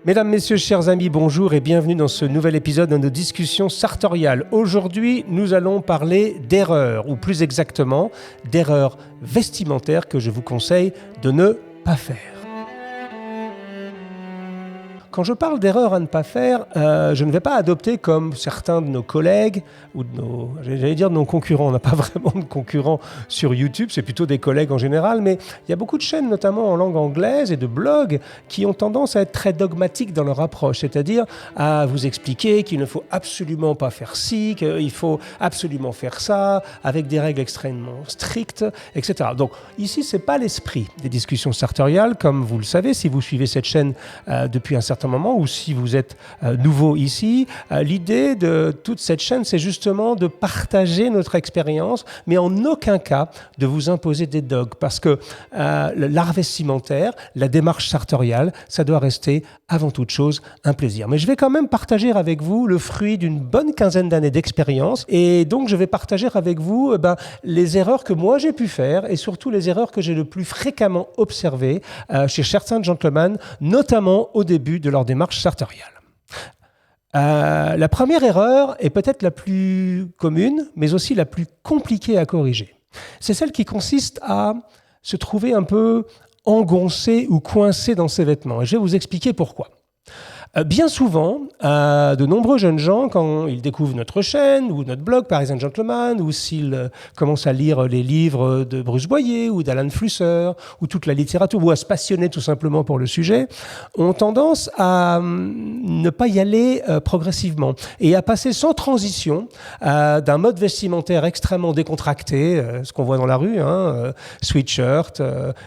Mesdames, Messieurs, chers amis, bonjour et bienvenue dans ce nouvel épisode de nos discussions sartoriales. Aujourd'hui, nous allons parler d'erreurs, ou plus exactement, d'erreurs vestimentaires que je vous conseille de ne pas faire. Quand je parle d'erreurs à ne pas faire, je ne vais pas adopter comme certains de nos collègues ou de nos concurrents. On n'a pas vraiment de concurrents sur YouTube, c'est plutôt des collègues en général, mais il y a beaucoup de chaînes, notamment en langue anglaise et de blogs, qui ont tendance à être très dogmatiques dans leur approche, c'est-à-dire à vous expliquer qu'il ne faut absolument pas faire ci, qu'il faut absolument faire ça, avec des règles extrêmement strictes, etc. Donc ici, ce n'est pas l'esprit des discussions sartoriales, comme vous le savez, si vous suivez cette chaîne depuis un certain moment, ou si vous êtes nouveau ici, l'idée de toute cette chaîne, c'est justement de partager notre expérience, mais en aucun cas de vous imposer des dogmes, parce que l'art vestimentaire, la démarche sartoriale, ça doit rester avant toute chose un plaisir. Mais je vais quand même partager avec vous le fruit d'une bonne quinzaine d'années d'expérience, et donc je vais partager avec vous les erreurs que moi j'ai pu faire, et surtout les erreurs que j'ai le plus fréquemment observées chez certains gentlemen, notamment au début de leur démarche sartoriale. La première erreur est peut-être la plus commune, mais aussi la plus compliquée à corriger. C'est celle qui consiste à se trouver un peu engoncé ou coincé dans ses vêtements. Et je vais vous expliquer pourquoi. Bien souvent, de nombreux jeunes gens, quand ils découvrent notre chaîne ou notre blog Paris & Gentleman, ou s'ils commencent à lire les livres de Bruce Boyer ou d'Alan Flusser, ou toute la littérature, ou à se passionner tout simplement pour le sujet, ont tendance à ne pas y aller progressivement et à passer sans transition d'un mode vestimentaire extrêmement décontracté, ce qu'on voit dans la rue, sweatshirt,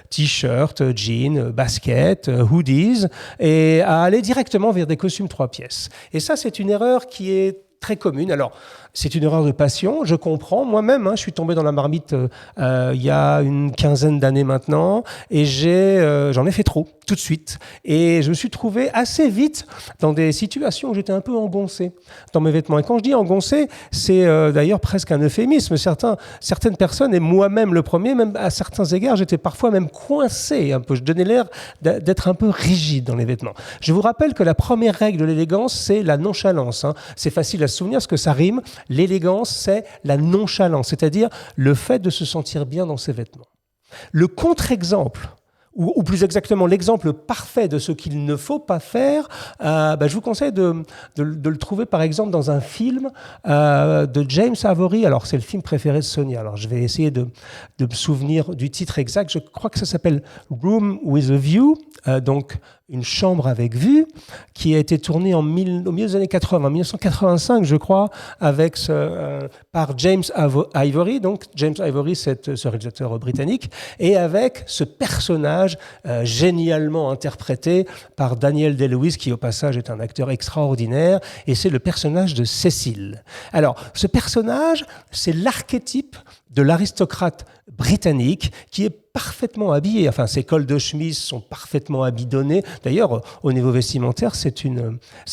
t-shirt, jeans, basket, hoodies, et à aller directement vers des costumes 3 pièces. Et ça, c'est une erreur qui est très commune. Alors, c'est une erreur de passion, je comprends. Moi-même, je suis tombé dans la marmite il y a une quinzaine d'années maintenant, et j'en ai fait trop, tout de suite. Et je me suis trouvé assez vite dans des situations où j'étais un peu engoncé dans mes vêtements. Et quand je dis engoncé, c'est d'ailleurs presque un euphémisme. Certaines personnes, et moi-même le premier, même à certains égards, j'étais parfois même coincé un peu. Je donnais l'air d'être un peu rigide dans les vêtements. Je vous rappelle que la première règle de l'élégance, c'est la nonchalance. C'est facile à se souvenir, parce que ça rime. L'élégance, c'est la nonchalance, c'est-à-dire le fait de se sentir bien dans ses vêtements. Le contre-exemple, ou plus exactement l'exemple parfait de ce qu'il ne faut pas faire, je vous conseille de le trouver par exemple dans un film de James Avery. Alors c'est le film préféré de Sonia, alors je vais essayer de me souvenir du titre exact. Je crois que ça s'appelle Room with a View, donc une chambre avec vue, qui a été tournée au milieu des années 80, 1985 je crois, par James Ivory. Donc James Ivory, c'est ce réalisateur britannique, et avec ce personnage génialement interprété par Daniel Day-Lewis, qui au passage est un acteur extraordinaire, et c'est le personnage de Cécile. Alors, ce personnage, c'est l'archétype de l'aristocrate britannique qui est parfaitement habillé. Enfin, ses cols de chemise sont parfaitement abidonnés. D'ailleurs, au niveau vestimentaire, c'est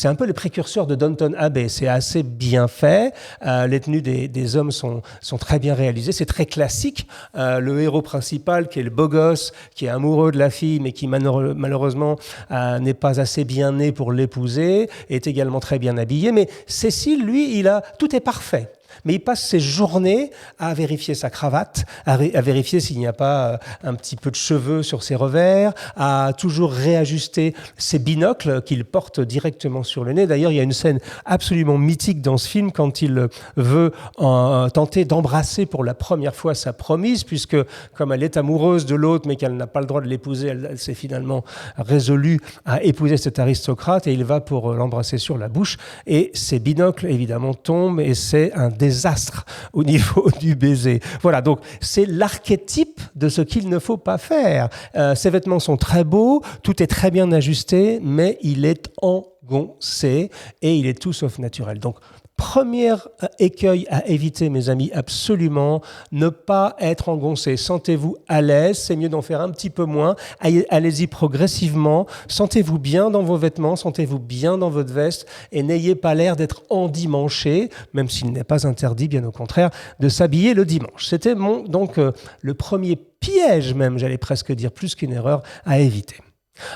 un peu les précurseurs de Downton Abbey. C'est assez bien fait. Les tenues des hommes sont très bien réalisées. C'est très classique. Le héros principal, qui est le beau gosse, qui est amoureux de la fille, mais qui malheureusement n'est pas assez bien né pour l'épouser, est également très bien habillé. Mais Cécile, lui, tout est parfait. Mais il passe ses journées à vérifier sa cravate, à vérifier s'il n'y a pas un petit peu de cheveux sur ses revers, à toujours réajuster ses binocles qu'il porte directement sur le nez. D'ailleurs, il y a une scène absolument mythique dans ce film quand il veut tenter d'embrasser pour la première fois sa promise, puisque comme elle est amoureuse de l'autre mais qu'elle n'a pas le droit de l'épouser, elle s'est finalement résolue à épouser cet aristocrate, et il va pour l'embrasser sur la bouche, et ses binocles évidemment tombent, et c'est un désastre au niveau du baiser. Voilà, donc c'est l'archétype de ce qu'il ne faut pas faire. Ses vêtements sont très beaux, tout est très bien ajusté, mais il est engoncé et il est tout sauf naturel. Donc, premier écueil à éviter, mes amis, absolument, ne pas être engoncé. Sentez-vous à l'aise, c'est mieux d'en faire un petit peu moins. Allez-y progressivement. Sentez-vous bien dans vos vêtements, sentez-vous bien dans votre veste, et n'ayez pas l'air d'être endimanché, même s'il n'est pas interdit, bien au contraire, de s'habiller le dimanche. C'était donc le premier piège, même, j'allais presque dire, plus qu'une erreur à éviter.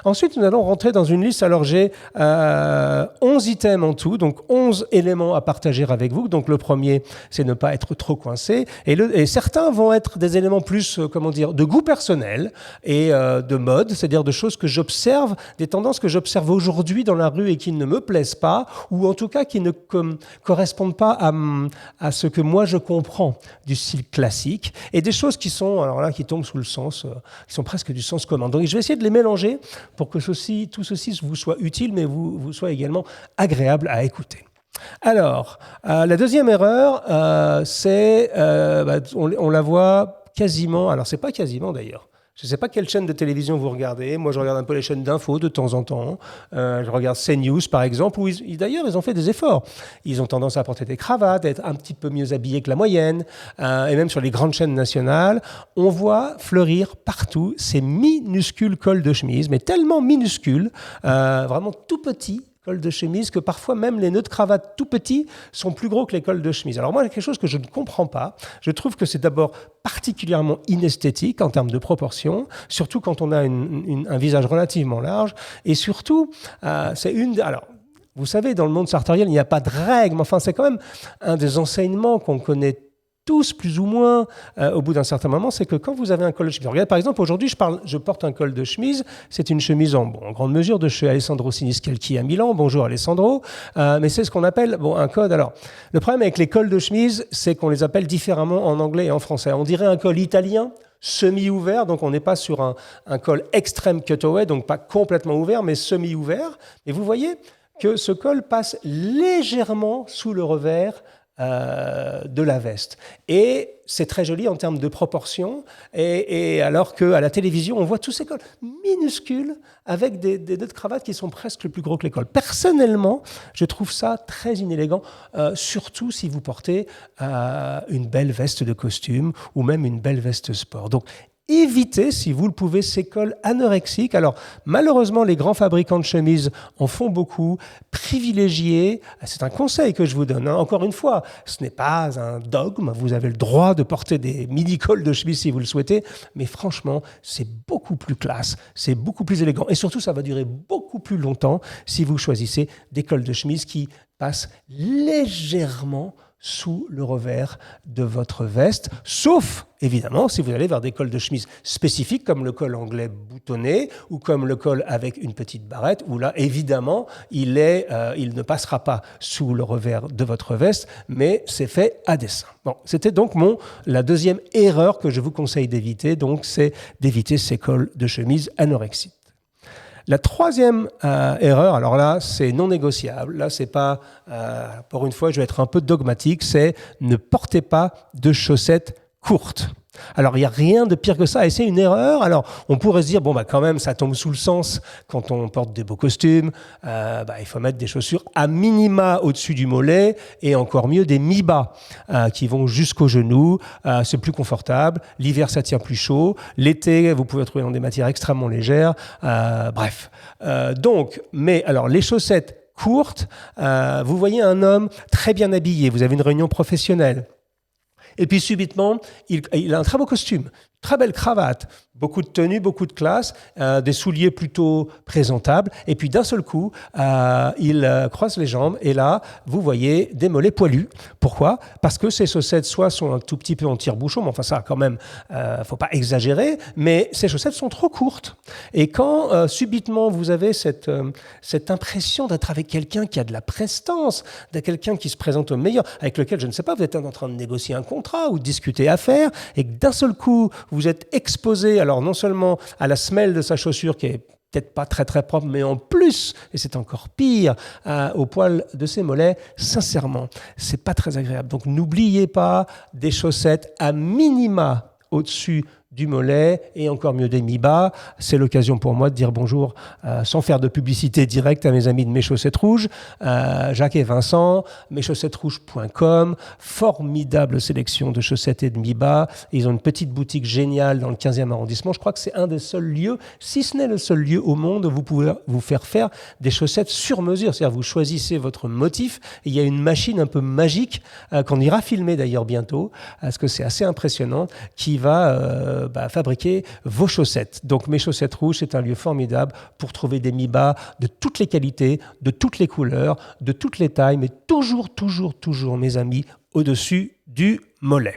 Ensuite, nous allons rentrer dans une liste. Alors, j'ai 11 items en tout, donc 11 éléments à partager avec vous. Donc, le premier, c'est ne pas être trop coincé. Et certains vont être des éléments plus, de goût personnel et de mode, c'est-à-dire de choses que j'observe, des tendances que j'observe aujourd'hui dans la rue et qui ne me plaisent pas, ou en tout cas qui ne correspondent pas à ce que moi je comprends du style classique, et des choses qui sont, alors là, qui tombent sous le sens, qui sont presque du sens commun. Donc, je vais essayer de les mélanger pour que tout ceci vous soit utile, mais vous soit également agréable à écouter. Alors, la deuxième erreur, c'est, on la voit quasiment, alors c'est pas quasiment d'ailleurs, je ne sais pas quelle chaîne de télévision vous regardez. Moi, je regarde un peu les chaînes d'infos de temps en temps. Je regarde CNews, par exemple, où d'ailleurs, ils ont fait des efforts. Ils ont tendance à porter des cravates, à être un petit peu mieux habillés que la moyenne. Et même sur les grandes chaînes nationales, on voit fleurir partout ces minuscules cols de chemise, mais tellement minuscules, vraiment tout petits, cols de chemise, que parfois même les nœuds de cravate tout petits sont plus gros que les cols de chemise. Alors moi, il y a quelque chose que je ne comprends pas. Je trouve que c'est d'abord particulièrement inesthétique en termes de proportion, surtout quand on a un visage relativement large. Et surtout, alors, vous savez, dans le monde sartorial, il n'y a pas de règles, mais enfin, c'est quand même un des enseignements qu'on connaît tous, plus ou moins, au bout d'un certain moment, c'est que quand vous avez un col de chemise... Regardez, par exemple, aujourd'hui, je porte un col de chemise. C'est une chemise en grande mesure de chez Alessandro Siniscalchi à Milan. Bonjour Alessandro. Mais c'est ce qu'on appelle un code. Alors, le problème avec les cols de chemise, c'est qu'on les appelle différemment en anglais et en français. On dirait un col italien, semi-ouvert, donc on n'est pas sur un col extrême cutaway, donc pas complètement ouvert, mais semi-ouvert. Et vous voyez que ce col passe légèrement sous le revers de la veste. Et c'est très joli en termes de proportion, et alors qu'à la télévision, on voit tous ces cols minuscules avec des nœuds de cravate qui sont presque plus gros que les cols. Personnellement, je trouve ça très inélégant, surtout si vous portez une belle veste de costume ou même une belle veste sport. Donc, évitez, si vous le pouvez, ces cols anorexiques. Alors, malheureusement, les grands fabricants de chemises en font beaucoup. Privilégiez, c'est un conseil que je vous donne. Encore une fois, ce n'est pas un dogme. Vous avez le droit de porter des mini-cols de chemise si vous le souhaitez. Mais franchement, c'est beaucoup plus classe, c'est beaucoup plus élégant. Et surtout, ça va durer beaucoup plus longtemps si vous choisissez des cols de chemise qui passent légèrement sous le revers de votre veste, sauf, évidemment, si vous allez vers des cols de chemise spécifiques, comme le col anglais boutonné, ou comme le col avec une petite barrette, où là, évidemment, il ne passera pas sous le revers de votre veste, mais c'est fait à dessein. Bon, c'était donc la deuxième erreur que je vous conseille d'éviter, donc c'est d'éviter ces cols de chemise anorexiques. La troisième erreur, alors là, c'est non négociable. Là, c'est pas, pour une fois, je vais être un peu dogmatique, c'est ne portez pas de chaussettes courtes. Alors, il n'y a rien de pire que ça, et c'est une erreur. Alors, on pourrait se dire, quand même, ça tombe sous le sens quand on porte des beaux costumes. Il faut mettre des chaussures à minima au-dessus du mollet, et encore mieux, des mi-bas qui vont jusqu'aux genoux. C'est plus confortable. L'hiver, ça tient plus chaud. L'été, vous pouvez trouver dans des matières extrêmement légères. Bref. Alors, les chaussettes courtes, vous voyez un homme très bien habillé, vous avez une réunion professionnelle. Et puis subitement, il a un très beau costume, très belle cravate, beaucoup de tenue, beaucoup de classe, des souliers plutôt présentables. Et puis d'un seul coup, il croise les jambes et là, vous voyez des mollets poilus. Pourquoi ? Parce que ces chaussettes soit sont un tout petit peu en tire-bouchon, mais enfin ça quand même, faut pas exagérer, mais ces chaussettes sont trop courtes. Et quand subitement vous avez cette impression d'être avec quelqu'un qui a de la prestance, de quelqu'un qui se présente au meilleur, avec lequel, je ne sais pas, vous êtes en train de négocier un contrat ou de discuter affaires, et que d'un seul coup, vous êtes exposé, alors non seulement à la semelle de sa chaussure qui est peut-être pas très très propre, mais en plus, et c'est encore pire, au poil de ses mollets, sincèrement, c'est pas très agréable. Donc n'oubliez pas des chaussettes à minima au-dessus du mollet et encore mieux des mi-bas. C'est l'occasion pour moi de dire bonjour sans faire de publicité directe à mes amis de Mes Chaussettes Rouges, Jacques et Vincent, meschaussettesrouges.com, formidable sélection de chaussettes et de mi-bas. Ils ont une petite boutique géniale dans le 15e arrondissement. Je crois que c'est un des seuls lieux, si ce n'est le seul lieu au monde où vous pouvez vous faire des chaussettes sur mesure. C'est-à-dire vous choisissez votre motif et il y a une machine un peu magique qu'on ira filmer d'ailleurs bientôt, parce que c'est assez impressionnant, qui va fabriquer vos chaussettes. Donc mes chaussettes rouges, c'est un lieu formidable pour trouver des mi-bas de toutes les qualités, de toutes les couleurs, de toutes les tailles, mais toujours, toujours, toujours, mes amis, au-dessus du mollet.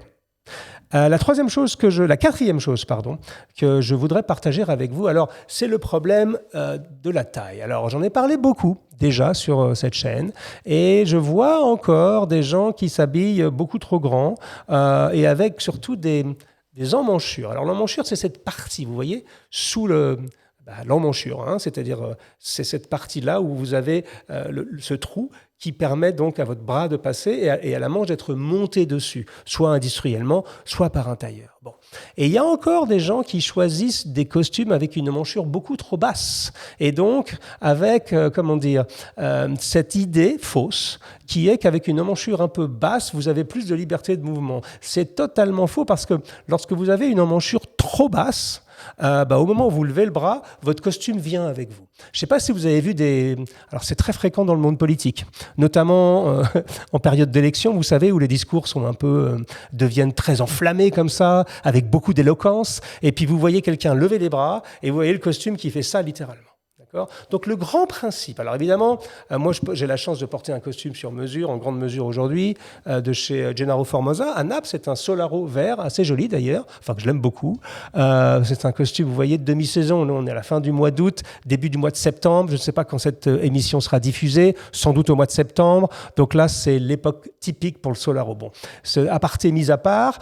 La quatrième chose, que je voudrais partager avec vous, alors c'est le problème de la taille. Alors j'en ai parlé beaucoup déjà sur cette chaîne et je vois encore des gens qui s'habillent beaucoup trop grand et avec surtout des emmanchures. Alors l'emmanchure, c'est cette partie, vous voyez, sous l'emmanchure, c'est-à-dire c'est cette partie-là où vous avez ce trou qui permet donc à votre bras de passer et à la manche d'être monté dessus, soit industriellement, soit par un tailleur. Bon. Et il y a encore des gens qui choisissent des costumes avec une emmanchure beaucoup trop basse. Et donc, avec, cette idée fausse qui est qu'avec une emmanchure un peu basse, vous avez plus de liberté de mouvement. C'est totalement faux parce que lorsque vous avez une emmanchure trop basse, au moment où vous levez le bras, votre costume vient avec vous. Je ne sais pas si vous avez vu Alors c'est très fréquent dans le monde politique, notamment en période d'élection, vous savez, où les discours sont deviennent très enflammés comme ça, avec beaucoup d'éloquence, et puis vous voyez quelqu'un lever les bras, et vous voyez le costume qui fait ça littéralement. Donc le grand principe, alors évidemment, moi j'ai la chance de porter un costume sur mesure, en grande mesure aujourd'hui, de chez Gennaro Formosa. À Naples, c'est un Solaro vert, assez joli d'ailleurs, enfin que je l'aime beaucoup. C'est un costume, vous voyez, de demi-saison. Nous, on est à la fin du mois d'août, début du mois de septembre. Je ne sais pas quand cette émission sera diffusée, sans doute au mois de septembre. Donc là, c'est l'époque typique pour le Solaro. Bon, aparté mis à part,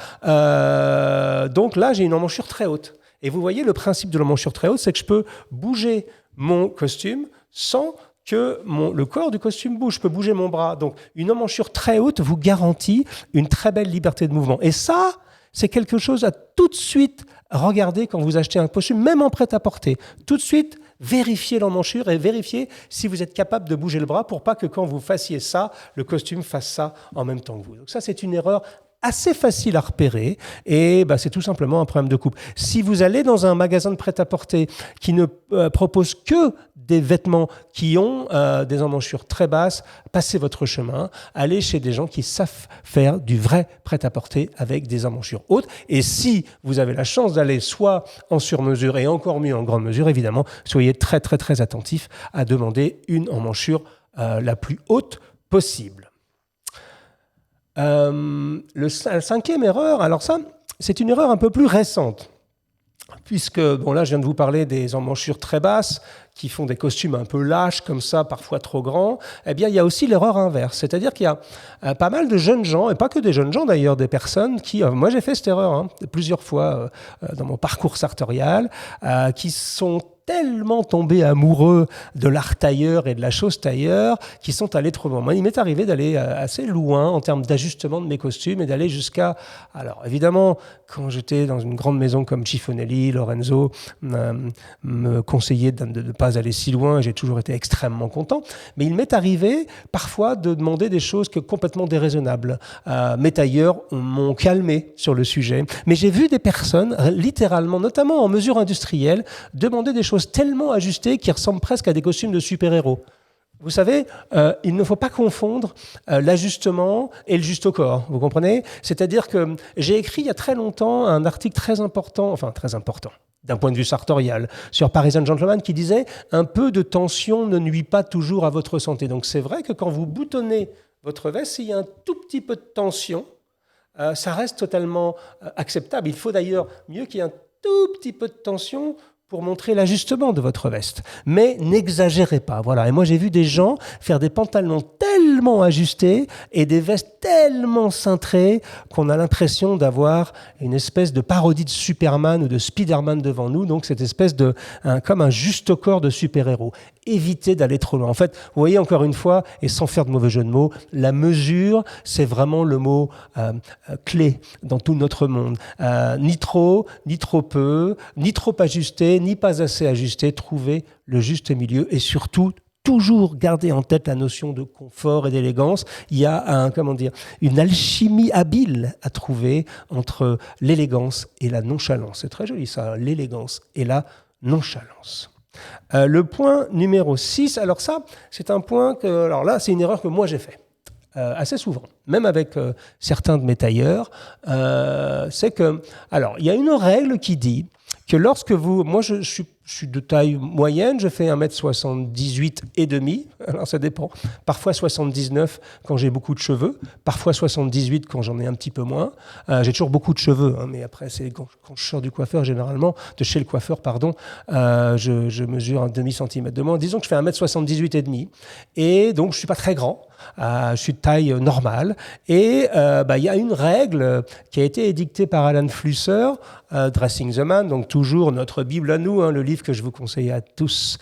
donc là, j'ai une emmanchure très haute. Et vous voyez, le principe de l'emmanchure très haute, c'est que je peux bouger mon costume sans que le corps du costume bouge. Je peux bouger mon bras. Donc, une emmanchure très haute vous garantit une très belle liberté de mouvement. Et ça, c'est quelque chose à tout de suite regarder quand vous achetez un costume, même en prêt-à-porter. Tout de suite, vérifiez l'emmanchure et vérifiez si vous êtes capable de bouger le bras pour pas que quand vous fassiez ça, le costume fasse ça en même temps que vous. Donc ça, c'est une erreur assez facile à repérer et c'est tout simplement un problème de coupe. Si vous allez dans un magasin de prêt-à-porter qui ne propose que des vêtements qui ont des emmanchures très basses, passez votre chemin, allez chez des gens qui savent faire du vrai prêt-à-porter avec des emmanchures hautes. Et si vous avez la chance d'aller soit en sur-mesure et encore mieux en grande mesure, évidemment, soyez très très très attentifs à demander une emmanchure la plus haute possible. La cinquième erreur, alors ça, c'est une erreur un peu plus récente, puisque, là, je viens de vous parler des emmanchures très basses, qui font des costumes un peu lâches, comme ça, parfois trop grands. Eh bien, il y a aussi l'erreur inverse, c'est-à-dire qu'il y a pas mal de jeunes gens, et pas que des jeunes gens d'ailleurs, des personnes qui, moi j'ai fait cette erreur plusieurs fois dans mon parcours sartorial, qui sont tellement tombés amoureux de l'art tailleur et de la chose tailleur qu'ils sont allés trop loin. Moi, il m'est arrivé d'aller assez loin en termes d'ajustement de mes costumes et d'aller jusqu'à... Alors, évidemment, quand j'étais dans une grande maison comme Chiffonelli, Lorenzo me conseillaient de ne pas aller si loin, j'ai toujours été extrêmement content, mais il m'est arrivé parfois de demander des choses complètement déraisonnables. Mes tailleurs m'ont calmé sur le sujet, mais j'ai vu des personnes, littéralement, notamment en mesure industrielle, demander des choses tellement ajustées qui ressemblent presque à des costumes de super-héros. Vous savez, il ne faut pas confondre l'ajustement et le juste au corps, vous comprenez ? C'est-à-dire que j'ai écrit il y a très longtemps un article très important d'un point de vue sartorial, sur Parisian Gentleman qui disait « Un peu de tension ne nuit pas toujours à votre santé ». Donc c'est vrai que quand vous boutonnez votre veste, s'il y a un tout petit peu de tension, ça reste totalement acceptable. Il faut d'ailleurs mieux qu'il y ait un tout petit peu de tension pour montrer l'ajustement de votre veste. Mais n'exagérez pas. Voilà. Et moi, j'ai vu des gens faire des pantalons tellement ajustés et des vestes tellement cintrées qu'on a l'impression d'avoir une espèce de parodie de Superman ou de Spider-Man devant nous. Donc, cette espèce comme un juste au corps de super-héros. Évitez d'aller trop loin. En fait, vous voyez, encore une fois, et sans faire de mauvais jeu de mots, la mesure, c'est vraiment le mot clé dans tout notre monde. Ni trop peu, ni trop ajusté, ni pas assez ajusté. Trouvez le juste milieu et surtout, toujours garder en tête la notion de confort et d'élégance. Il y a une alchimie habile à trouver entre l'élégance et la nonchalance. C'est très joli ça, l'élégance et la nonchalance. Le point numéro 6, alors ça, c'est un point alors là, c'est une erreur que moi j'ai fait. assez souvent, même avec certains de mes tailleurs, c'est que, alors, il y a une règle qui dit que lorsque moi je suis de taille moyenne, je fais 1m78 et demi, alors ça dépend, parfois 79 quand j'ai beaucoup de cheveux, parfois 78 quand j'en ai un petit peu moins. J'ai toujours beaucoup de cheveux, mais après c'est quand je sors du coiffeur généralement, de chez le coiffeur pardon, je mesure un demi-centimètre de moins. Disons que je fais 1m78 et demi, et donc je suis pas très grand. Je suis de taille normale et il y a une règle qui a été édictée par Alan Flusser, Dressing the Man, donc toujours notre Bible à nous, le livre que je vous conseille à tous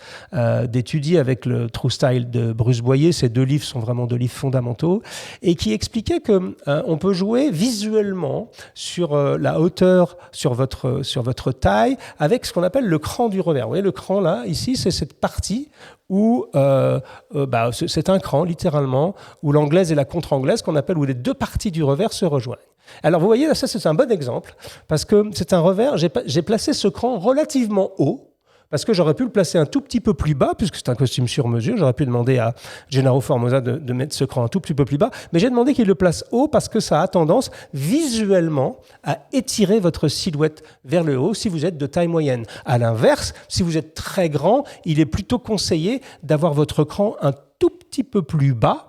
d'étudier avec le True Style de Bruce Boyer. Ces deux livres sont vraiment deux livres fondamentaux et qui expliquaient que on peut jouer visuellement sur la hauteur, sur votre taille, avec ce qu'on appelle le cran du revers. Vous voyez le cran là, ici, c'est cette partie où c'est un cran littéralement, où l'anglaise et la contre-anglaise qu'on appelle, où les deux parties du revers se rejoignent. Alors vous voyez, là, ça c'est un bon exemple, parce que c'est un revers, j'ai placé ce cran relativement haut, parce que j'aurais pu le placer un tout petit peu plus bas, puisque c'est un costume sur mesure. J'aurais pu demander à Gennaro Formosa de mettre ce cran un tout petit peu plus bas, mais j'ai demandé qu'il le place haut parce que ça a tendance visuellement à étirer votre silhouette vers le haut si vous êtes de taille moyenne. À l'inverse, si vous êtes très grand, il est plutôt conseillé d'avoir votre cran un tout petit peu plus bas,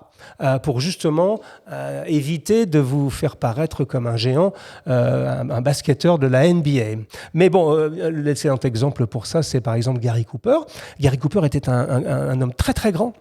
pour justement éviter de vous faire paraître comme un géant, un basketteur de la NBA. Mais bon, l'excellent exemple pour ça, c'est par exemple Gary Cooper. Gary Cooper était un homme très très grand,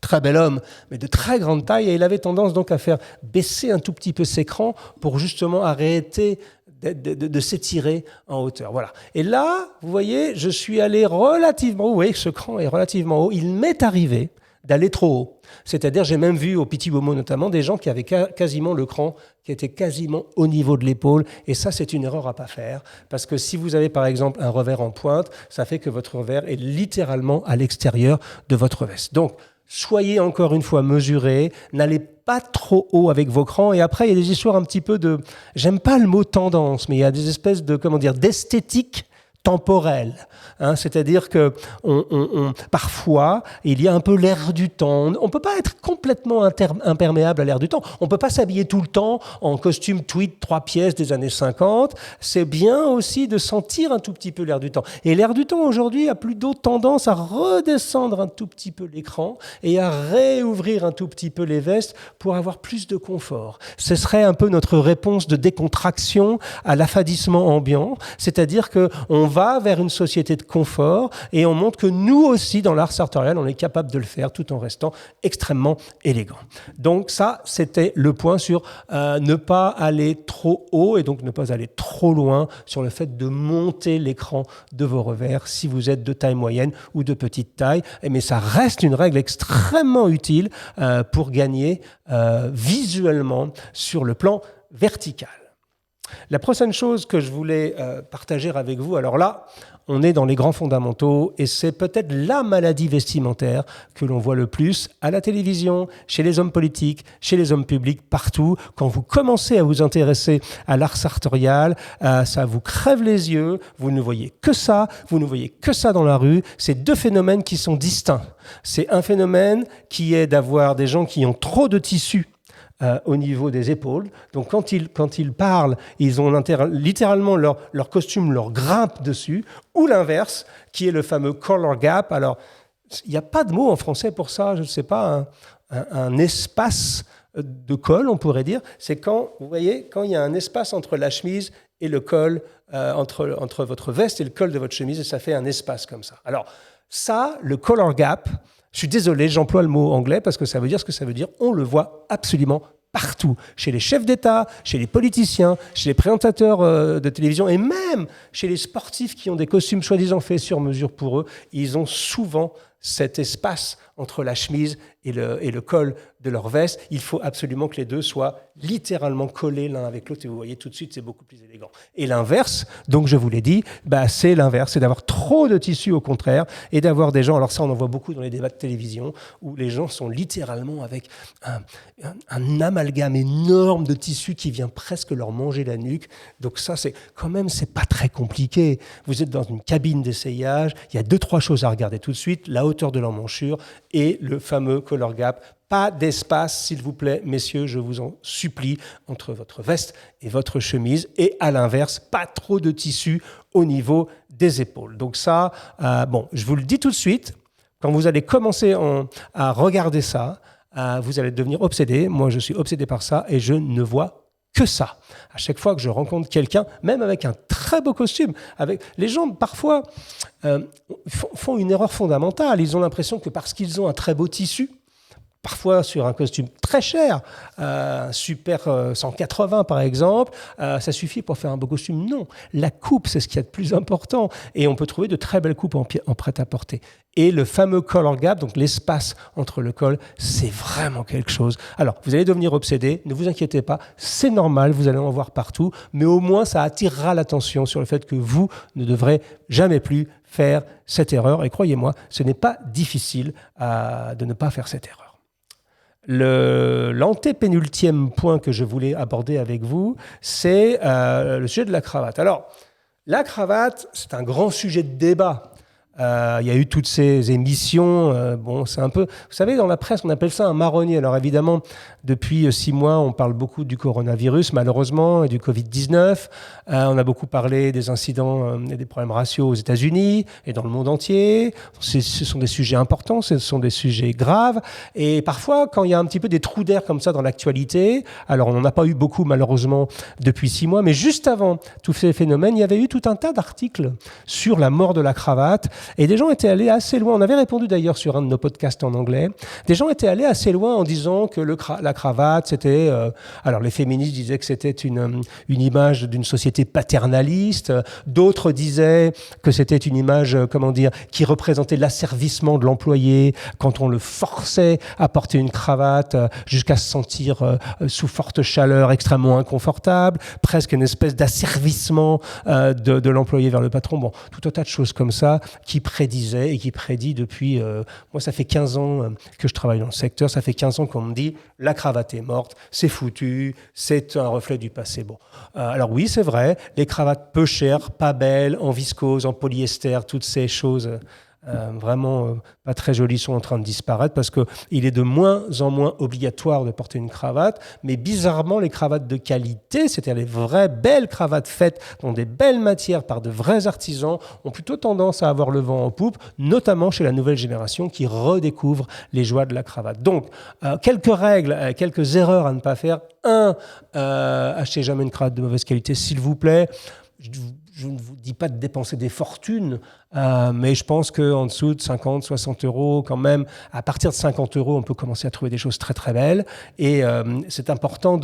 très bel homme, mais de très grande taille, et il avait tendance donc à faire baisser un tout petit peu ses crans pour justement arrêter de s'étirer en hauteur. Voilà. Et là, vous voyez, je suis allé relativement haut. Vous voyez que ce cran est relativement haut. Il m'est arrivé d'aller trop haut. C'est-à-dire, j'ai même vu au Petit Beaumont notamment des gens qui avaient quasiment le cran qui était quasiment au niveau de l'épaule. Et ça, c'est une erreur à pas faire. Parce que si vous avez par exemple un revers en pointe, ça fait que votre revers est littéralement à l'extérieur de votre veste. Donc, soyez encore une fois mesurés, n'allez pas trop haut avec vos crans. Et après, il y a des histoires un petit peu de... J'aime pas le mot tendance, mais il y a des espèces de, d'esthétique temporelle. C'est-à-dire que parfois, il y a un peu l'air du temps. On ne peut pas être complètement imperméable à l'air du temps. On ne peut pas s'habiller tout le temps en costume tweed 3 pièces des années 50. C'est bien aussi de sentir un tout petit peu l'air du temps. Et l'air du temps, aujourd'hui, a plutôt tendance à redescendre un tout petit peu l'écran et à réouvrir un tout petit peu les vestes pour avoir plus de confort. Ce serait un peu notre réponse de décontraction à l'affadissement ambiant. C'est-à-dire qu'on va vers une société de confort et on montre que nous aussi, dans l'art sartorial, on est capable de le faire tout en restant extrêmement élégant. Donc ça, c'était le point sur ne pas aller trop haut et donc ne pas aller trop loin sur le fait de monter l'écran de vos revers si vous êtes de taille moyenne ou de petite taille. Mais ça reste une règle extrêmement utile pour gagner visuellement sur le plan vertical. La prochaine chose que je voulais partager avec vous, alors là, on est dans les grands fondamentaux et c'est peut-être la maladie vestimentaire que l'on voit le plus à la télévision, chez les hommes politiques, chez les hommes publics, partout. Quand vous commencez à vous intéresser à l'art sartorial, ça vous crève les yeux, vous ne voyez que ça, vous ne voyez que ça dans la rue. C'est deux phénomènes qui sont distincts. C'est un phénomène qui est d'avoir des gens qui ont trop de tissu au niveau des épaules. Donc quand ils parlent, ils ont littéralement leur costume leur grimpe dessus, ou l'inverse, qui est le fameux collar gap. Alors, il n'y a pas de mot en français pour ça, je ne sais pas, un espace de col, on pourrait dire. C'est quand, vous voyez, quand il y a un espace entre la chemise et le col, entre votre veste et le col de votre chemise, et ça fait un espace comme ça. Alors, ça, le collar gap, je suis désolé, j'emploie le mot anglais parce que ça veut dire ce que ça veut dire. On le voit absolument partout, chez les chefs d'État, chez les politiciens, chez les présentateurs de télévision et même chez les sportifs qui ont des costumes soi-disant faits sur mesure pour eux. Ils ont souvent cet espace entre la chemise et le col de leur veste. Il faut absolument que les deux soient littéralement collés l'un avec l'autre. Et vous voyez tout de suite, c'est beaucoup plus élégant. Et l'inverse, donc je vous l'ai dit, c'est l'inverse. C'est d'avoir trop de tissu au contraire et d'avoir des gens, alors ça on en voit beaucoup dans les débats de télévision, où les gens sont littéralement avec un amalgame énorme de tissu qui vient presque leur manger la nuque. Donc ça, c'est pas très compliqué. Vous êtes dans une cabine d'essayage, il y a 2-3 choses à regarder tout de suite, la hauteur de l'emmanchure et le fameux collar gap. Pas d'espace, s'il vous plaît, messieurs, je vous en supplie, entre votre veste et votre chemise. Et à l'inverse, pas trop de tissu au niveau des épaules. Donc ça, je vous le dis tout de suite, quand vous allez commencer à regarder ça, vous allez devenir obsédé. Moi, je suis obsédé par ça et je ne vois que ça. À chaque fois que je rencontre quelqu'un, même avec un très beau costume, les gens, parfois, font une erreur fondamentale. Ils ont l'impression que parce qu'ils ont un très beau tissu, parfois sur un costume très cher, un Super 180 par exemple, ça suffit pour faire un beau costume. Non, la coupe, c'est ce qu'il y a de plus important. Et on peut trouver de très belles coupes en prêt-à-porter. Et le fameux collar gap, donc l'espace entre le col, c'est vraiment quelque chose. Alors, vous allez devenir obsédé, ne vous inquiétez pas, c'est normal, vous allez en voir partout, mais au moins ça attirera l'attention sur le fait que vous ne devrez jamais plus faire cette erreur. Et croyez-moi, ce n'est pas difficile de ne pas faire cette erreur. L'antépénultième point que je voulais aborder avec vous, c'est le sujet de la cravate. Alors, la cravate, c'est un grand sujet de débat. Il y a eu toutes ces émissions. C'est un peu... Vous savez, dans la presse, on appelle ça un marronnier. Alors évidemment, depuis 6 mois, on parle beaucoup du coronavirus, malheureusement, et du Covid-19. On a beaucoup parlé des incidents et des problèmes raciaux aux États-Unis et dans le monde entier. Ce sont des sujets importants, ce sont des sujets graves. Et parfois, quand il y a un petit peu des trous d'air comme ça dans l'actualité, alors on n'en a pas eu beaucoup, malheureusement, depuis 6 mois, mais juste avant tous ces phénomènes, il y avait eu tout un tas d'articles sur la mort de la cravate. Et des gens étaient allés assez loin. On avait répondu d'ailleurs sur un de nos podcasts en anglais. Des gens étaient allés assez loin en disant que la cravate, c'était... alors les féministes disaient que c'était une image d'une société paternaliste. D'autres disaient que c'était une image, qui représentait l'asservissement de l'employé quand on le forçait à porter une cravate jusqu'à se sentir sous forte chaleur, extrêmement inconfortable, presque une espèce d'asservissement de l'employé vers le patron. Bon, tout un tas de choses comme ça qui prédisait et qui prédit depuis... moi, ça fait 15 ans que je travaille dans le secteur. Ça fait 15 ans qu'on me dit « la cravate est morte, c'est foutu, c'est un reflet du passé ». Bon, alors oui, c'est vrai, les cravates peu chères, pas belles, en viscose, en polyester, toutes ces choses... vraiment pas très jolies sont en train de disparaître parce qu'il est de moins en moins obligatoire de porter une cravate, mais bizarrement les cravates de qualité, c'est-à-dire les vraies belles cravates faites dans des belles matières par de vrais artisans, ont plutôt tendance à avoir le vent en poupe, notamment chez la nouvelle génération qui redécouvre les joies de la cravate. Donc, quelques règles, quelques erreurs à ne pas faire. Achetez jamais une cravate de mauvaise qualité, s'il vous plaît. Je ne vous dis pas de dépenser des fortunes, mais je pense qu'en dessous de 50, 60 euros, quand même, à partir de 50 euros, on peut commencer à trouver des choses très très belles. Et c'est important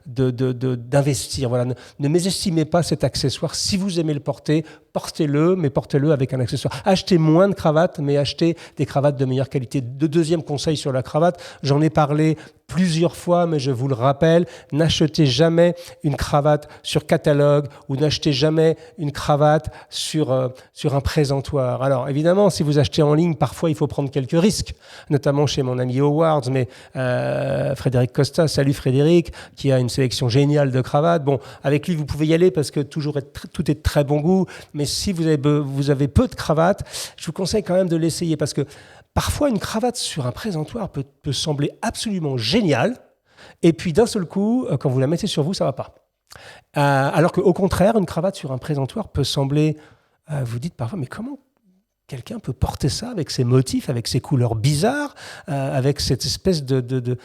d'investir. Voilà. Ne mésestimez pas cet accessoire. Si vous aimez le porter, portez-le, mais portez-le avec un accessoire. Achetez moins de cravates, mais achetez des cravates de meilleure qualité. Deuxième conseil sur la cravate, j'en ai parlé plusieurs fois, mais je vous le rappelle, n'achetez jamais une cravate sur catalogue ou n'achetez jamais une cravate sur un présentoir. Alors évidemment, si vous achetez en ligne, parfois il faut prendre quelques risques, notamment chez mon ami Howard, mais Frédéric Costa, salut Frédéric, qui a une sélection géniale de cravates. Bon, avec lui, vous pouvez y aller parce que tout est de très bon goût, mais si vous avez peu de cravates, je vous conseille quand même de l'essayer parce que parfois, une cravate sur un présentoir peut sembler absolument géniale, et puis d'un seul coup, quand vous la mettez sur vous, ça ne va pas. Alors qu'au contraire, une cravate sur un présentoir peut sembler... vous dites parfois, mais comment quelqu'un peut porter ça avec ses motifs, avec ses couleurs bizarres, avec cette espèce de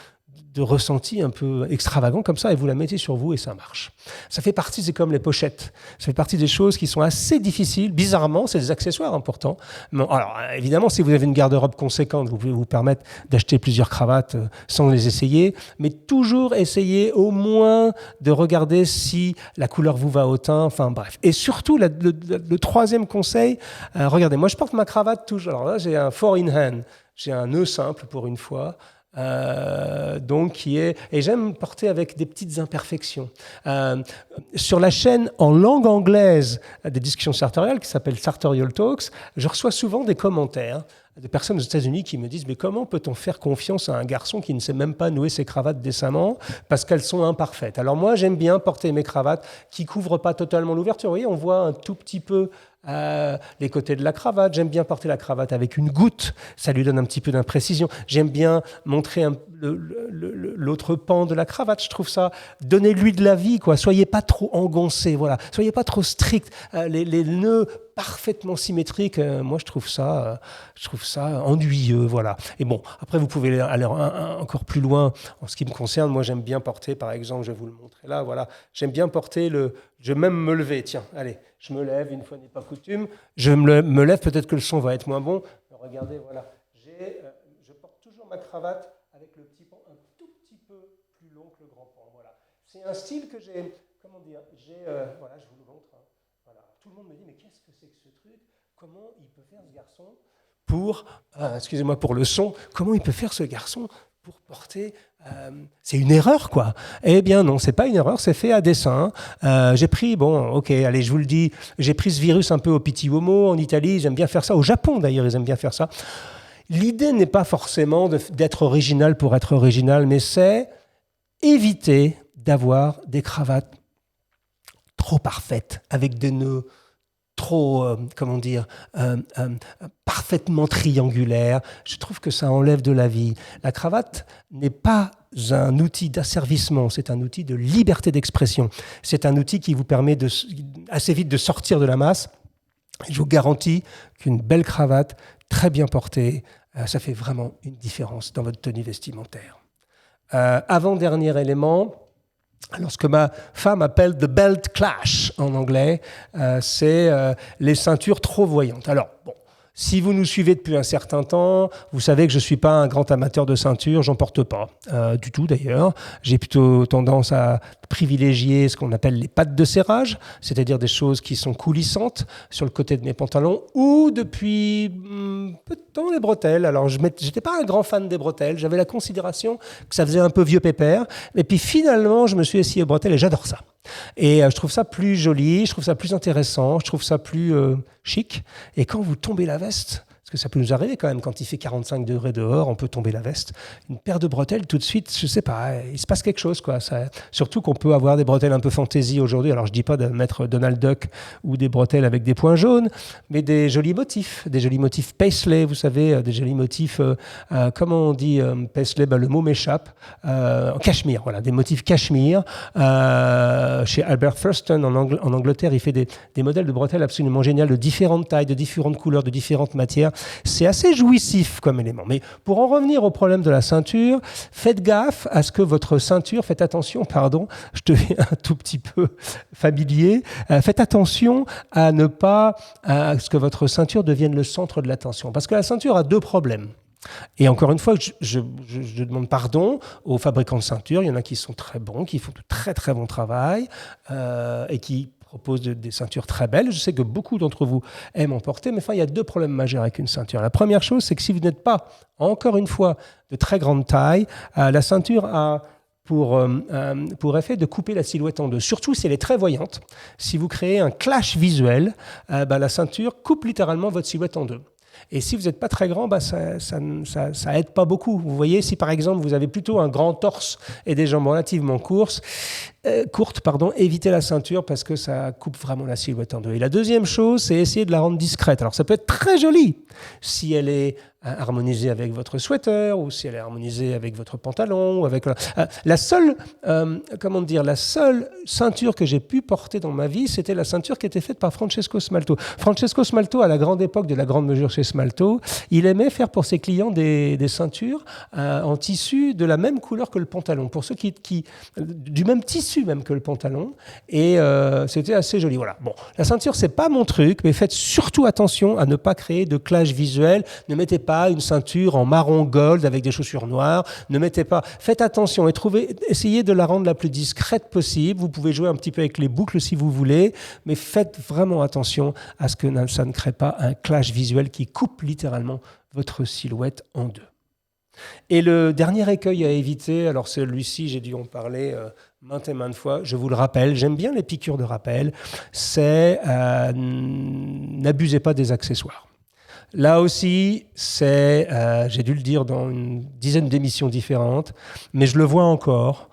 ressenti un peu extravagant comme ça, et vous la mettez sur vous et ça marche. Ça fait partie, c'est comme les pochettes, ça fait partie des choses qui sont assez difficiles. Bizarrement, c'est des accessoires importants. Bon, alors évidemment, si vous avez une garde-robe conséquente, vous pouvez vous permettre d'acheter plusieurs cravates sans les essayer, mais toujours essayer au moins de regarder si la couleur vous va au teint, enfin bref. Et surtout, le troisième conseil, regardez, moi je porte ma cravate toujours, alors là j'ai un 4-in-hand, j'ai un nœud simple pour une fois, et j'aime porter avec des petites imperfections. Sur la chaîne en langue anglaise des discussions sartoriales qui s'appelle Sartorial Talks, je reçois souvent des commentaires de personnes aux États-Unis qui me disent « Mais comment peut-on faire confiance à un garçon qui ne sait même pas nouer ses cravates décemment parce qu'elles sont imparfaites ?» Alors moi, j'aime bien porter mes cravates qui ne couvrent pas totalement l'ouverture. Vous voyez, on voit un tout petit peu les côtés de la cravate. J'aime bien porter la cravate avec une goutte. Ça lui donne un petit peu d'imprécision. J'aime bien montrer l'autre pan de la cravate. Je trouve ça... Donnez-lui de la vie, quoi. Soyez pas trop engoncés, voilà. Soyez pas trop stricts. Les nœuds parfaitement symétriques, moi, je trouve ça ennuyeux, voilà. Et bon, après, vous pouvez aller encore plus loin. En ce qui me concerne, moi, j'aime bien porter, par exemple, je vais vous le montrer là, voilà. J'aime bien porter je vais même me lever. Tiens, allez, je me lève, une fois n'est pas coutume. Je me lève, peut-être que le son va être moins bon. Regardez, voilà. Je porte toujours ma cravate avec le petit pan un tout petit peu plus long que le grand pan. Voilà. C'est un style que j'ai, comment dire, voilà, je vous le montre. Hein. Voilà. Tout le monde me dit, mais qu'est-ce que c'est que ce truc? Comment il peut faire ce garçon excusez-moi pour le son, comment il peut faire ce garçon pour porter... c'est une erreur, quoi. Eh bien non, c'est pas une erreur, c'est fait à dessein. J'ai pris, allez, je vous le dis, j'ai pris ce virus un peu au petit uomo en Italie, ils aiment bien faire ça, au Japon d'ailleurs, ils aiment bien faire ça. L'idée n'est pas forcément d'être original pour être original, mais c'est éviter d'avoir des cravates trop parfaites, avec des nœuds trop, parfaitement triangulaires. Je trouve que ça enlève de la vie. La cravate n'est pas un outil d'asservissement, c'est un outil de liberté d'expression. C'est un outil qui vous permet assez vite de sortir de la masse. Je vous garantis qu'une belle cravate, très bien portée, ça fait vraiment une différence dans votre tenue vestimentaire. Avant-dernier élément, alors ce que ma femme appelle « the belt clash » en anglais, c'est les ceintures trop voyantes. Alors, bon, si vous nous suivez depuis un certain temps, vous savez que je ne suis pas un grand amateur de ceintures, j'en porte pas du tout d'ailleurs. J'ai plutôt tendance à privilégier ce qu'on appelle les pattes de serrage, c'est-à-dire des choses qui sont coulissantes sur le côté de mes pantalons, ou depuis peu de temps les bretelles. Alors je n'étais pas un grand fan des bretelles, j'avais la considération que ça faisait un peu vieux pépère, et puis finalement je me suis essayé aux bretelles et j'adore ça. Et je trouve ça plus joli, je trouve ça plus intéressant, je trouve ça plus chic. Et quand vous tombez la veste, parce que ça peut nous arriver quand même, quand il fait 45 degrés dehors, on peut tomber la veste. Une paire de bretelles, tout de suite, je sais pas, il se passe quelque chose, quoi. Surtout qu'on peut avoir des bretelles un peu fantaisie aujourd'hui. Alors je dis pas de mettre Donald Duck ou des bretelles avec des points jaunes, mais des jolis motifs paisley, vous savez, des jolis motifs, comment on dit paisley, le mot m'échappe, en cachemire, voilà, des motifs cachemire. Chez Albert Thurston en Angleterre, il fait des modèles de bretelles absolument géniales, de différentes tailles, de différentes couleurs, de différentes matières. C'est assez jouissif comme élément. Mais pour en revenir au problème de la ceinture, faites gaffe à ce que votre ceinture, faites attention, je deviens un tout petit peu familier, faites attention à ne pas à ce que votre ceinture devienne le centre de l'attention. Parce que la ceinture a deux problèmes. Et encore une fois, je demande pardon aux fabricants de ceintures. Il y en a qui sont très bons, qui font de très très bon travail et qui proposent des ceintures très belles. Je sais que beaucoup d'entre vous aiment en porter, mais enfin, il y a deux problèmes majeurs avec une ceinture. La première chose, c'est que si vous n'êtes pas, encore une fois, de très grande taille, la ceinture a pour effet de couper la silhouette en deux. Surtout si elle est très voyante. Si vous créez un clash visuel, la ceinture coupe littéralement votre silhouette en deux. Et si vous n'êtes pas très grand, ça aide pas beaucoup. Vous voyez, si par exemple vous avez plutôt un grand torse et des jambes relativement courtes, évitez la ceinture parce que ça coupe vraiment la silhouette en deux. Et la deuxième chose, c'est essayer de la rendre discrète. Alors ça peut être très joli si elle est harmonisée avec votre sweater ou si elle est harmonisée avec votre pantalon. Ou avec la seule ceinture que j'ai pu porter dans ma vie, c'était la ceinture qui était faite par Francesco Smalto. Francesco Smalto, à la grande époque de la grande mesure chez Smalto, il aimait faire pour ses clients des ceintures en tissu de la même couleur que le pantalon, pour ceux qui du même tissu même que le pantalon, et c'était assez joli. Voilà. Bon, la ceinture, c'est pas mon truc, mais faites surtout attention à ne pas créer de clash visuel. Ne mettez pas une ceinture en marron gold avec des chaussures noires. Ne mettez pas. Faites attention et essayez de la rendre la plus discrète possible. Vous pouvez jouer un petit peu avec les boucles si vous voulez, mais faites vraiment attention à ce que ça ne crée pas un clash visuel qui coupe littéralement votre silhouette en deux. Et le dernier écueil à éviter, alors celui-ci, j'ai dû en parler maintes et maintes fois, je vous le rappelle, j'aime bien les piqûres de rappel, c'est n'abusez pas des accessoires. Là aussi, j'ai dû le dire dans une dizaine d'émissions différentes, mais je le vois encore,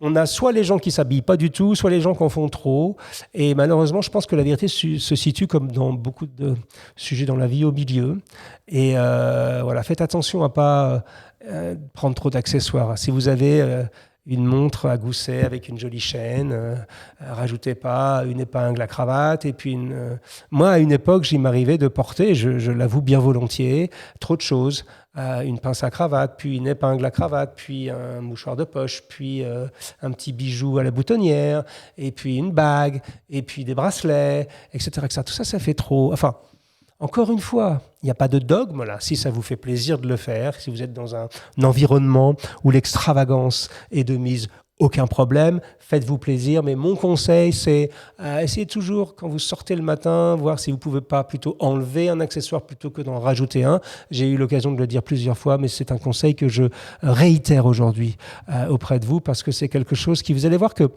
On a soit les gens qui s'habillent pas du tout, soit les gens qui en font trop. Et malheureusement, je pense que la vérité se situe, comme dans beaucoup de sujets dans la vie, au milieu. Et voilà, faites attention à pas prendre trop d'accessoires. Si vous avez une montre à gousset avec une jolie chaîne, rajoutez pas une épingle à cravate. Et puis moi, à une époque, il m'arrivait de porter, je l'avoue bien volontiers, trop de choses. Une pince à cravate, puis une épingle à cravate, puis un mouchoir de poche, puis un petit bijou à la boutonnière, et puis une bague, et puis des bracelets, etc., etc. Tout ça, ça fait trop. Enfin, encore une fois, il n'y a pas de dogme là. Si ça vous fait plaisir de le faire, si vous êtes dans un environnement où l'extravagance est de mise, aucun problème, faites-vous plaisir. Mais mon conseil, c'est essayez toujours, quand vous sortez le matin, voir si vous ne pouvez pas plutôt enlever un accessoire plutôt que d'en rajouter un. J'ai eu l'occasion de le dire plusieurs fois, mais c'est un conseil que je réitère aujourd'hui auprès de vous, parce que c'est quelque chose qui, vous allez voir que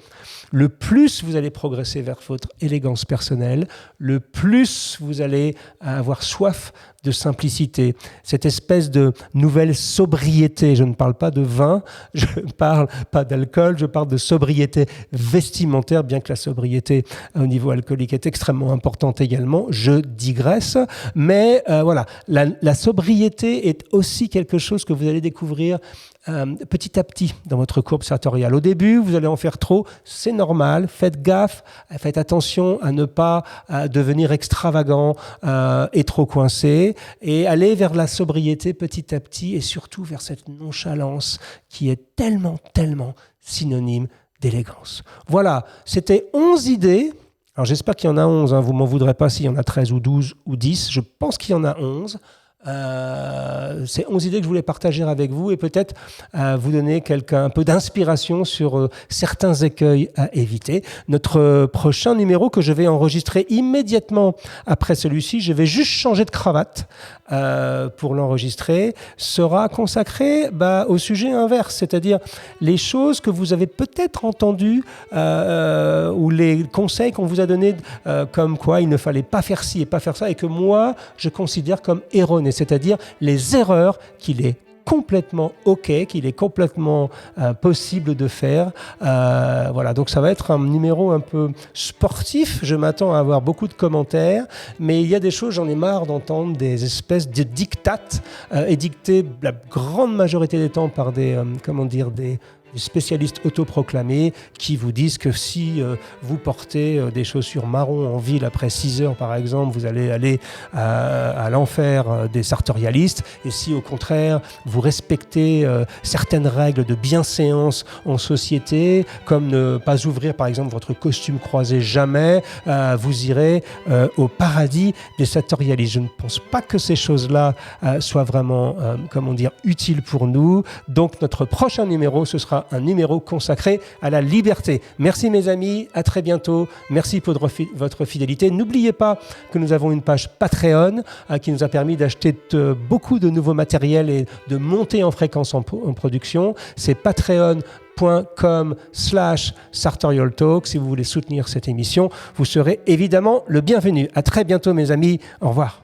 le plus vous allez progresser vers votre élégance personnelle, le plus vous allez avoir soif de simplicité, cette espèce de nouvelle sobriété. Je ne parle pas de vin, je ne parle pas d'alcool, je parle de sobriété vestimentaire, bien que la sobriété au niveau alcoolique est extrêmement importante également. Je digresse, mais voilà, la sobriété est aussi quelque chose que vous allez découvrir petit à petit dans votre courbe sartoriale. Au début, vous allez en faire trop, c'est normal, faites gaffe, faites attention à ne pas devenir extravagant et trop coincé, et aller vers la sobriété petit à petit, et surtout vers cette nonchalance qui est tellement, tellement synonyme d'élégance. Voilà, c'était 11 idées. Alors j'espère qu'il y en a 11, hein, vous ne m'en voudrez pas s'il y en a 13 ou 12 ou 10, je pense qu'il y en a 11. C'est 11 idées que je voulais partager avec vous et peut-être vous donner un peu d'inspiration sur certains écueils à éviter. Notre prochain numéro que je vais enregistrer immédiatement après celui-ci, je vais juste changer de cravate pour l'enregistrer, sera consacré au sujet inverse, c'est-à-dire les choses que vous avez peut-être entendues ou les conseils qu'on vous a donnés comme quoi il ne fallait pas faire ci et pas faire ça, et que moi je considère comme erronés, c'est-à-dire les erreurs qu'il est complètement OK, qu'il est complètement possible de faire. Voilà, donc ça va être un numéro un peu sportif. Je m'attends à avoir beaucoup de commentaires, mais il y a des choses, j'en ai marre d'entendre des espèces de dictates édictés la grande majorité des temps par des spécialistes autoproclamés qui vous disent que si vous portez des chaussures marron en ville après 6 heures par exemple, vous allez aller à l'enfer des sartorialistes, et si au contraire vous respectez certaines règles de bienséance en société, comme ne pas ouvrir par exemple votre costume croisé jamais, vous irez au paradis des sartorialistes. Je ne pense pas que ces choses-là soient vraiment utiles pour nous. Donc notre prochain numéro, ce sera un numéro consacré à la liberté. Merci mes amis, à très bientôt. Merci pour votre fidélité. N'oubliez pas que nous avons une page Patreon qui nous a permis d'acheter beaucoup de nouveaux matériels et de monter en fréquence en production. C'est patreon.com/sartorialtalk. Si vous voulez soutenir cette émission, vous serez évidemment le bienvenu. À très bientôt mes amis. Au revoir.